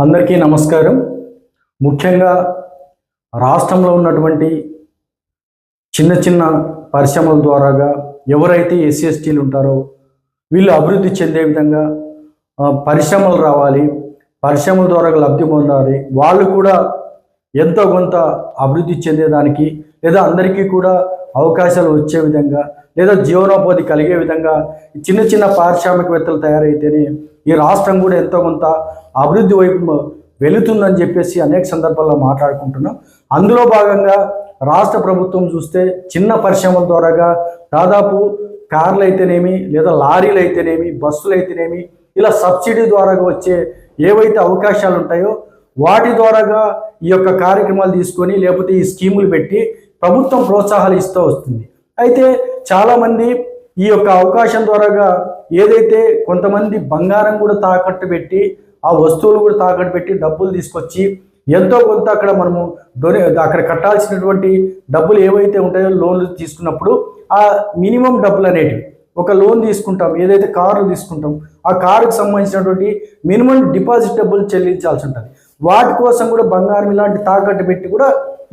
అందరికీ నమస్కారం. ముఖ్యంగా రాష్ట్రంలో ఉన్నటువంటి చిన్న చిన్న పరిశ్రమల ద్వారాగా ఎవరైతే ఎస్సీ ఎస్టీలు ఉంటారో వీళ్ళు అభివృద్ధి చెందే విధంగా పరిశ్రమలు రావాలి, పరిశ్రమల ద్వారా లబ్ధి పొందాలి, వాళ్ళు కూడా ఎంతో కొంత అభివృద్ధి చెందేదానికి లేదా అందరికీ కూడా అవకాశాలు వచ్చే విధంగా లేదా జీవనోపాధి కలిగే విధంగా చిన్న చిన్న పారిశ్రామికవేత్తలు తయారైతేనే ఈ రాష్ట్రం కూడా ఎంతో కొంత అభివృద్ధి వైపు వెళుతుందని చెప్పేసి అనేక సందర్భాల్లో మాట్లాడుకుంటున్నాం. అందులో భాగంగా రాష్ట్ర ప్రభుత్వం చూస్తే చిన్న పరిశ్రమల ద్వారాగా దాదాపు కార్లు అయితేనేమి లేదా లారీలు అయితేనేమి బస్సులు అయితేనేమి ఇలా సబ్సిడీ ద్వారా వచ్చే ఏవైతే అవకాశాలు ఉంటాయో వాటి ద్వారాగా ఈ యొక్క కార్యక్రమాలు తీసుకొని లేకపోతే ఈ స్కీములు పెట్టి ప్రభుత్వం ప్రోత్సాహాలు ఇస్తూ వస్తుంది. అయితే చాలామంది ఈ యొక్క అవకాశం ద్వారాగా ఏదైతే కొంతమంది బంగారం కూడా తాకట్టు పెట్టి ఆ వస్తువులు కూడా తాకట్టు పెట్టి డబ్బులు తీసుకొచ్చి ఎంతో కొంత అక్కడ మనము అక్కడ కట్టాల్సినటువంటి డబ్బులు ఏవైతే ఉంటాయో లోన్లు తీసుకున్నప్పుడు ఆ మినిమం డబ్బులు అనేటివి ఒక లోన్ తీసుకుంటాం, ఏదైతే కారు తీసుకుంటాం ఆ కారుకు సంబంధించినటువంటి మినిమం డిపాజిట్ డబ్బులు చెల్లించాల్సి ఉంటుంది. వాటి కోసం కూడా బంగారం ఇలాంటి తాకట్టు పెట్టి కూడా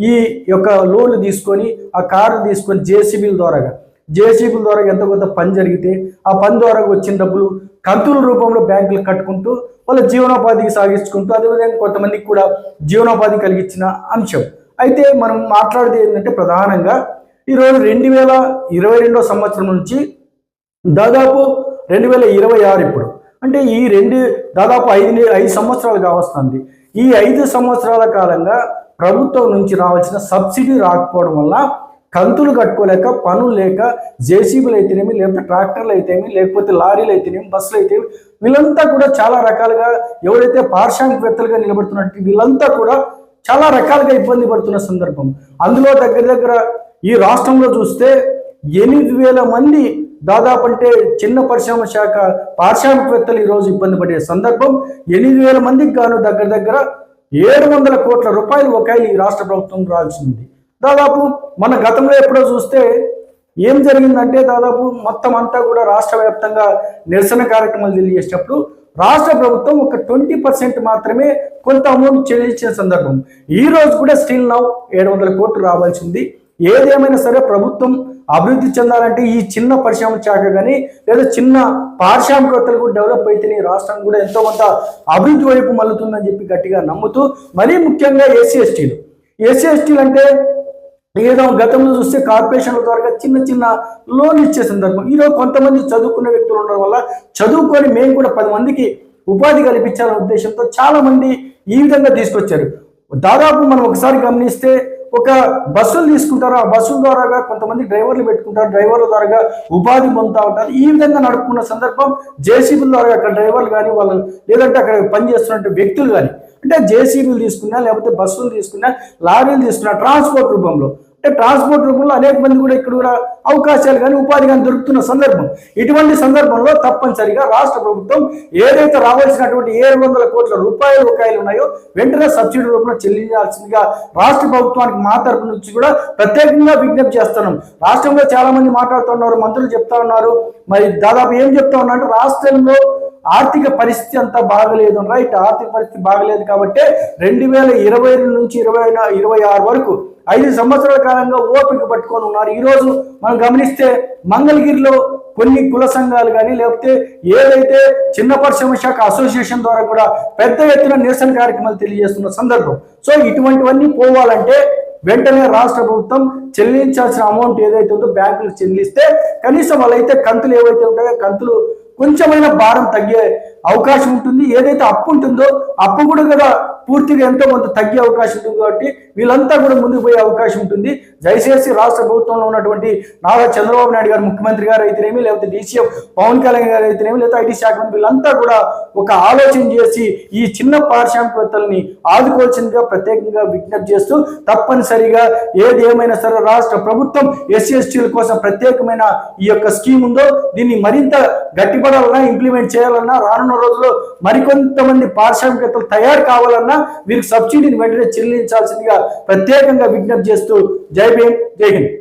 ఈ యొక్క లోన్లు తీసుకొని ఆ కారు తీసుకొని జేసీబీల ద్వారా ఎంతో కొంత పని జరిగితే ఆ పని ద్వారా వచ్చిన డబ్బులు కంతుల రూపంలో బ్యాంకులు కట్టుకుంటూ వాళ్ళ జీవనోపాధికి సాగించుకుంటూ అదేవిధంగా కొంతమందికి కూడా జీవనోపాధి కలిగించిన అంశం. అయితే మనం మాట్లాడేది ఏంటంటే ప్రధానంగా ఈరోజు 2022 సంవత్సరం నుంచి దాదాపు 2026 ఇప్పుడు అంటే ఈ దాదాపు 5 సంవత్సరాలు కావస్తుంది. ఈ 5 సంవత్సరాల కాలంగా ప్రభుత్వం నుంచి రావాల్సిన సబ్సిడీ రాకపోవడం వల్ల కంతులు కట్టుకోలేక పనులు లేక జేసీబీలు అయితేనేమి లేకపోతే ట్రాక్టర్లు అయితేనేమి లేకపోతే లారీలు అయితేనేమి బస్సులు అయితేనేమి వీళ్ళంతా కూడా చాలా రకాలుగా ఎవరైతే పారిశ్రామికవేత్తలుగా నిలబడుతున్నట్టు వీళ్ళంతా కూడా చాలా రకాలుగా ఇబ్బంది పడుతున్న సందర్భం. అందులో దగ్గర ఈ రాష్ట్రంలో చూస్తే 8,000 మంది దాదాపు అంటే చిన్న పరిశ్రమ శాఖ పారిశ్రామికవేత్తలు ఈరోజు ఇబ్బంది పడే సందర్భం. 8,000 మందికి గాను దగ్గర 700 కోట్ల రూపాయలు ఒకేళ్ళు ఈ రాష్ట్ర ప్రభుత్వం రావాల్సింది. దాదాపు మన గతంలో ఎప్పుడో చూస్తే ఏం జరిగిందంటే దాదాపు మొత్తం అంతా కూడా రాష్ట్ర వ్యాప్తంగా నిరసన కార్యక్రమాలు తెలియజేసినప్పుడు రాష్ట్ర ప్రభుత్వం ఒక 20% మాత్రమే కొంత అమౌంట్ చెల్లించిన సందర్భం. ఈ రోజు కూడా స్టిల్ నౌ 700 కోట్లు రావాల్సింది. ఏదేమైనా సరే ప్రభుత్వం అభివృద్ధి చెందాలంటే ఈ చిన్న పరిశ్రమ శాఖ కానీ లేదా చిన్న పారిశ్రామికవేత్తలు కూడా డెవలప్ అయితేనే రాష్ట్రం కూడా ఎంతో కొంత అభివృద్ధి వైపు మళ్ళుతుందని చెప్పి గట్టిగా నమ్ముతూ మరీ ముఖ్యంగా ఎస్సీ ఎస్టీలు అంటే ఏదో గతంలో చూస్తే కార్పొరేషన్ల ద్వారా చిన్న లోన్లు ఇచ్చే సందర్భం. ఈరోజు కొంతమంది చదువుకున్న వ్యక్తులు ఉండడం వల్ల చదువుకొని మేము కూడా 10 మందికి ఉపాధి కల్పించాలనే ఉద్దేశంతో చాలా మంది ఈ విధంగా తీసుకొచ్చారు. దాదాపు మనం ఒకసారి గమనిస్తే ఒక బస్సులు తీసుకుంటారు, ఆ బస్సుల ద్వారా కొంతమంది డ్రైవర్లు పెట్టుకుంటారు, డ్రైవర్ల ద్వారా ఉపాధి పొందుతూ ఉంటారు. ఈ విధంగా నడుపుకున్న సందర్భం జేసీబీల ద్వారా అక్కడ డ్రైవర్లు కానీ వాళ్ళు లేదంటే అక్కడ పనిచేస్తున్న వ్యక్తులు కానీ అంటే జేసీబీలు తీసుకున్నా లేకపోతే బస్సులు తీసుకున్నా లారీలు తీసుకున్నా ట్రాన్స్పోర్ట్ రూపంలో అనేక మంది కూడా ఇక్కడ కూడా అవకాశాలు కానీ ఉపాధి కానీ దొరుకుతున్న సందర్భం. ఇటువంటి సందర్భంలో తప్పనిసరిగా రాష్ట్ర ప్రభుత్వం ఏదైతే రావాల్సినటువంటి 700 కోట్ల రూపాయలు బకాయిలు ఉన్నాయో వెంటనే సబ్సిడీ రూపంలో చెల్లించాల్సిందిగా రాష్ట్ర ప్రభుత్వానికి మా తరపు నుంచి కూడా ప్రత్యేకంగా విజ్ఞప్తి చేస్తున్నాం. రాష్ట్రంలో చాలా మంది మాట్లాడుతున్నారు, మంత్రులు చెప్తా ఉన్నారు. మరి దాదాపు ఏం చెప్తా ఉన్నారంటే రాష్ట్రంలో ఆర్థిక పరిస్థితి అంతా బాగలేదు, రైట్? ఆర్థిక పరిస్థితి బాగలేదు కాబట్టి 2022 నుంచి 2026 వరకు 5 సంవత్సరాల కాలంగా ఓపిక పట్టుకొని ఉన్నారు. ఈరోజు మనం గమనిస్తే మంగళగిరిలో కొన్ని కుల సంఘాలు కానీ లేకపోతే ఏదైతే చిన్న పరిశ్రమ శాఖ అసోసియేషన్ ద్వారా కూడా పెద్ద ఎత్తున నిరసన కార్యక్రమాలు తెలియజేస్తున్న సందర్భం. సో ఇటువంటివన్నీ పోవాలంటే వెంటనే రాష్ట్ర ప్రభుత్వం చెల్లించాల్సిన అమౌంట్ ఏదైతే ఉందో బ్యాంకులు చెల్లిస్తే కనీసం వాళ్ళైతే కంతులు ఏవైతే ఉంటాయో కంతులు కొంచెమైనా భారం తగ్గే అవకాశం ఉంటుంది. ఏదైతే అప్పు ఉంటుందో అప్పు కూడా కదా పూర్తిగా ఎంతో కొంత తగ్గే అవకాశం ఉంటుంది. కాబట్టి వీళ్ళంతా కూడా ముందుకు పోయే అవకాశం ఉంటుంది. దయచేసి రాష్ట్ర ప్రభుత్వంలో ఉన్నటువంటి నారా చంద్రబాబు నాయుడు గారు ముఖ్యమంత్రి గారు అయితేనేమి లేకపోతే డీసీఎం పవన్ కళ్యాణ్ గారు అయితేనేమి లేదా ఐటీ శాఖ మంత్రి వీళ్ళంతా కూడా ఒక ఆలోచన చేసి ఈ చిన్న పారిశ్రామికవేత్తల్ని ఆదుకోవాల్సిందిగా ప్రత్యేకంగా విజ్ఞప్తి చేస్తూ తప్పనిసరిగా ఏది ఏమైనా సరే రాష్ట్ర ప్రభుత్వం ఎస్సీ ఎస్టీల కోసం ప్రత్యేకమైన ఈ యొక్క స్కీమ్ ఉందో దీన్ని మరింత గట్టిపడాలన్నా ఇంప్లిమెంట్ చేయాలన్నా రానున్న రోజుల్లో మరికొంతమంది పారిశ్రామికవేత్తలు తయారు కావాలన్నా వీరికి సబ్సిడీని వెంటనే చెల్లించాల్సిందిగా ప్రత్యేకంగా విజ్ఞప్తి చేస్తూ జై భీమ్, జై హింద్.